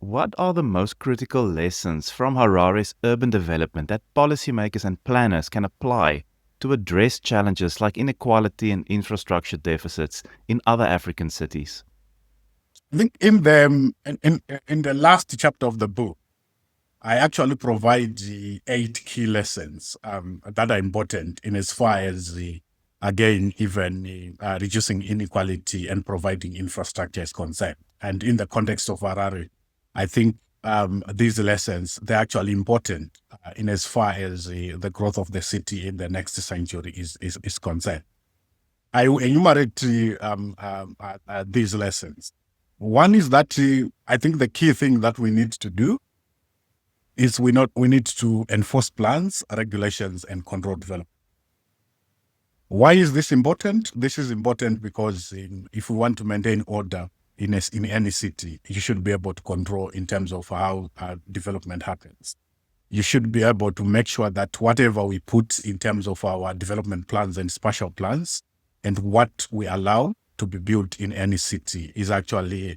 What are the most critical lessons from Harare's urban development that policymakers and planners can apply to address challenges like inequality and infrastructure deficits in other African cities? I think in the last chapter of the book, I actually provide the 8 key lessons that are important in as far as again even reducing inequality and providing infrastructure is concerned. And in the context of Harare, I think these lessons they're actually important in as far as the growth of the city in the next century is concerned. I enumerate these lessons. One is that I think the key thing that we need to do is we need to enforce plans, regulations, and control development. Why is this important? This is important because if we want to maintain order in any city, you should be able to control in terms of how development happens. You should be able to make sure that whatever we put in terms of our development plans and spatial plans and what we allow to be built in any city is actually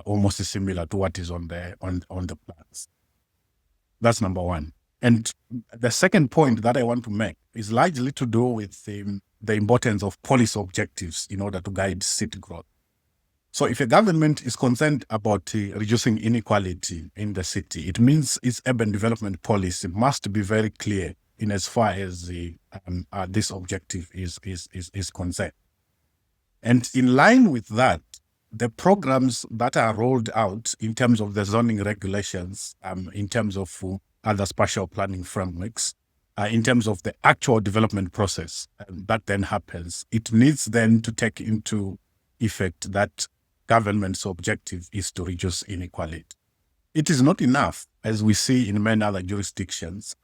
almost similar to what is on the plans. That's number one. And the second point that I want to make is largely to do with the importance of policy objectives in order to guide city growth. So if a government is concerned about reducing inequality in the city, it means its urban development policy must be very clear in as far as this objective is concerned. And in line with that, the programs that are rolled out in terms of the zoning regulations, in terms of other spatial planning frameworks, in terms of the actual development process that then happens, it needs then to take into effect that government's objective is to reduce inequality. It is not enough, as we see in many other jurisdictions,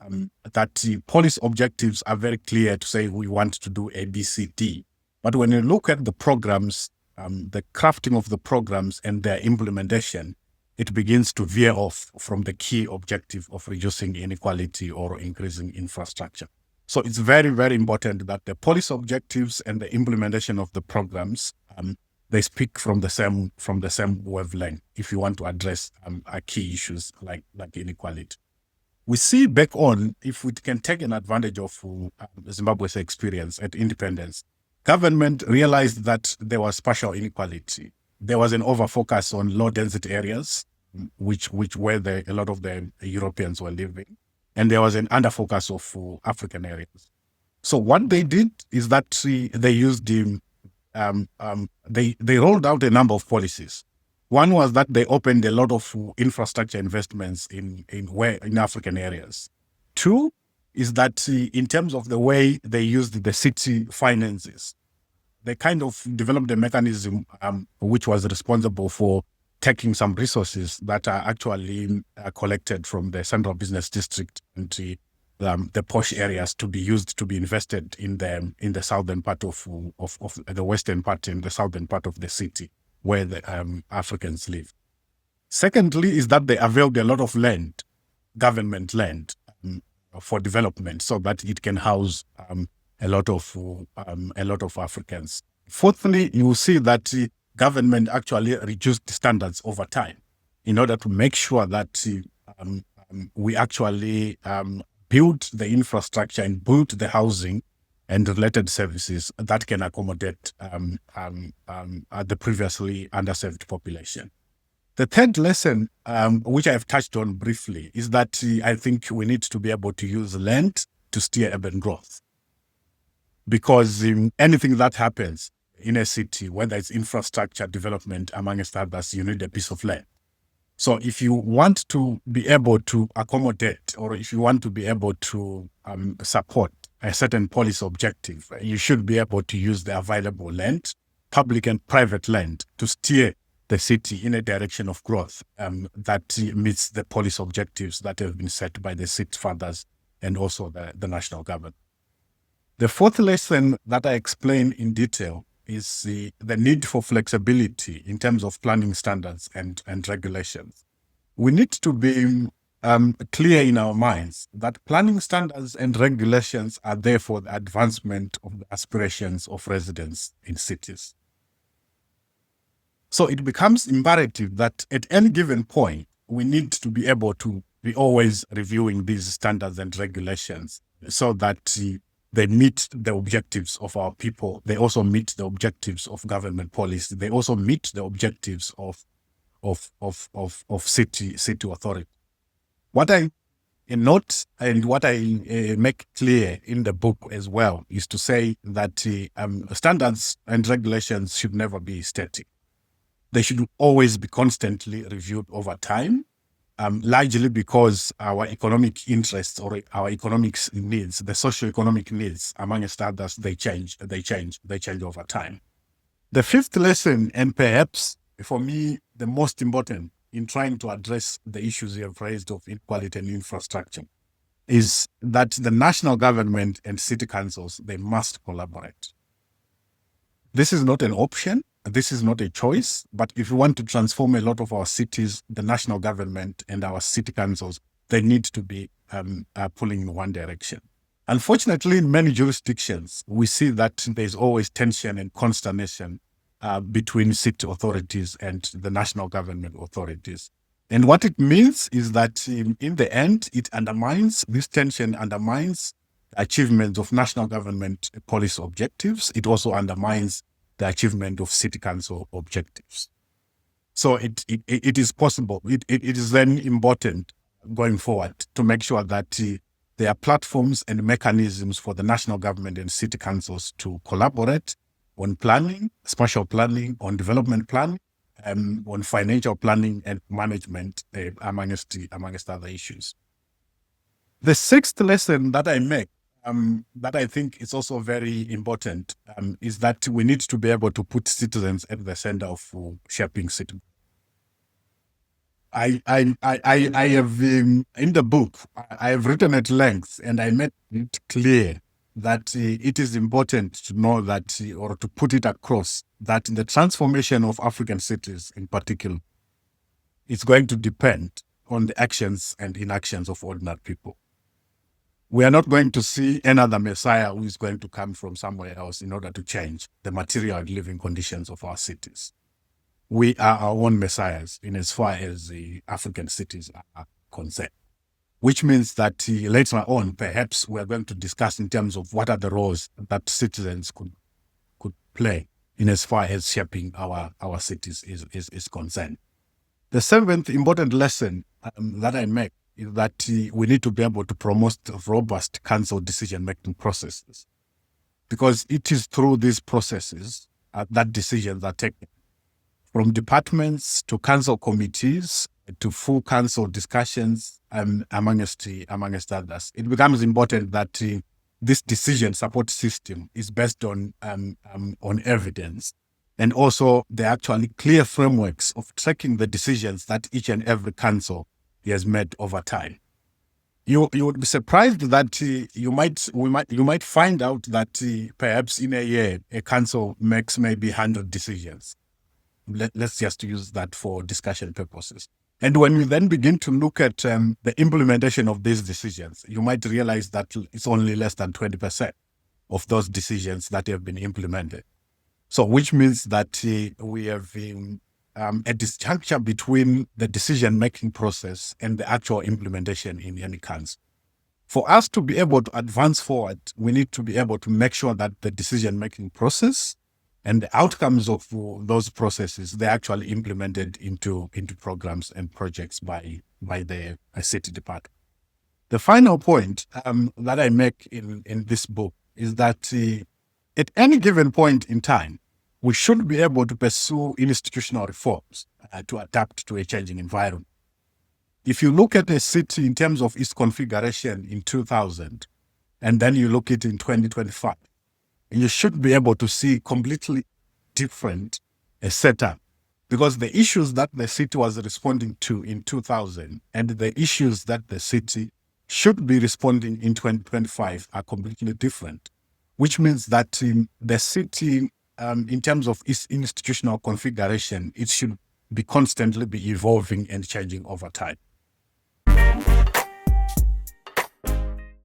that the policy objectives are very clear to say we want to do A, B, C, D. But when you look at the programs, the crafting of the programs and their implementation, it begins to veer off from the key objective of reducing inequality or increasing infrastructure. So it's very, very important that the policy objectives and the implementation of the programs, they speak from the same wavelength if you want to address key issues like inequality. We see back on, if we can take an advantage of Zimbabwe's experience at independence, government realized that there was spatial inequality. There was an over-focus on low-density areas, which where a lot of the Europeans were living, and there was an under-focus of African areas. So what they did is that they used they rolled out a number of policies. One was that they opened a lot of infrastructure investments in African areas. Two is that in terms of the way they used the city finances, they kind of developed a mechanism which was responsible for taking some resources that are actually collected from the central business district into the posh areas to be used to be invested in the southern part of the western part and the southern part of the city where the Africans live. Secondly, is that they availed a lot of land, government land, for development, so that it can house a lot of Africans. Fourthly, you will see that government actually reduced standards over time in order to make sure that we actually build the infrastructure and build the housing and related services that can accommodate the previously underserved population. The third lesson, which I've touched on briefly, is that I think we need to be able to use land to steer urban growth. Because anything that happens in a city, whether it's infrastructure development, amongst others, you need a piece of land. So if you want to be able to accommodate, or if you want to be able to support a certain policy objective, you should be able to use the available land, public and private land, to steer the city in a direction of growth that meets the policy objectives that have been set by the city fathers and also the national government. The fourth lesson that I explain in detail is the need for flexibility in terms of planning standards and regulations. We need to be clear in our minds that planning standards and regulations are there for the advancement of the aspirations of residents in cities. So it becomes imperative that at any given point, we need to be able to be always reviewing these standards and regulations so that they meet the objectives of our people. They also meet the objectives of government policy. They also meet the objectives of city authority. What I note and what I make clear in the book as well is to say that standards and regulations should never be static. They should always be constantly reviewed over time, largely because our economic interests or our economic needs, the socioeconomic needs, amongst others, they change over time. The fifth lesson, and perhaps for me the most important in trying to address the issues you have raised of inequality and infrastructure, is that the national government and city councils, they must collaborate. This is not an option. This is not a choice. But if we want to transform a lot of our cities, the national government and our city councils, they need to be pulling in one direction. Unfortunately, in many jurisdictions, we see that there's always tension and consternation between city authorities and the national government authorities. And what it means is that in the end, this tension undermines the achievement of national government policy objectives. It also undermines the achievement of city council objectives. So it is possible. It is then important going forward to make sure that there are platforms and mechanisms for the national government and city councils to collaborate on planning, spatial planning, on development planning, on financial planning and management, amongst other issues. The sixth lesson that I make, that I think is also very important, is that we need to be able to put citizens at the center of shaping city. I have in the book, I have written at length, and I made it clear that it is important to know that, or to put it across, that the transformation of African cities in particular is going to depend on the actions and inactions of ordinary people. We are not going to see another Messiah who is going to come from somewhere else in order to change the material and living conditions of our cities. We are our own messiahs in as far as the African cities are concerned, which means that later on, perhaps we're going to discuss in terms of what are the roles that citizens could play in as far as shaping our cities is concerned. The seventh important lesson that I make is that we need to be able to promote robust council decision-making processes, because it is through these processes that decisions are taken, from departments to council committees to full council discussions, amongst others. It becomes important that this decision support system is based on evidence, and also there are actually clear frameworks of tracking the decisions that each and every council has made over time. You would be surprised that you might find out that perhaps in a year a council makes maybe 100 decisions. Let's just use that for discussion purposes. And when we then begin to look at the implementation of these decisions, you might realize that it's only less than 20% of those decisions that have been implemented. So, which means that we have a disjuncture between the decision-making process and the actual implementation in any council. For us to be able to advance forward, we need to be able to make sure that the decision-making process and the outcomes of those processes, they're actually implemented into programs and projects by the city department. The final point that I make in this book is that at any given point in time, we should be able to pursue institutional reforms to adapt to a changing environment. If you look at a city in terms of its configuration in 2000, and then you look at it in 2025, you should be able to see completely different setup, because the issues that the city was responding to in 2000 and the issues that the city should be responding in 2025 are completely different, which means that the city, in terms of its institutional configuration, it should be constantly be evolving and changing over time.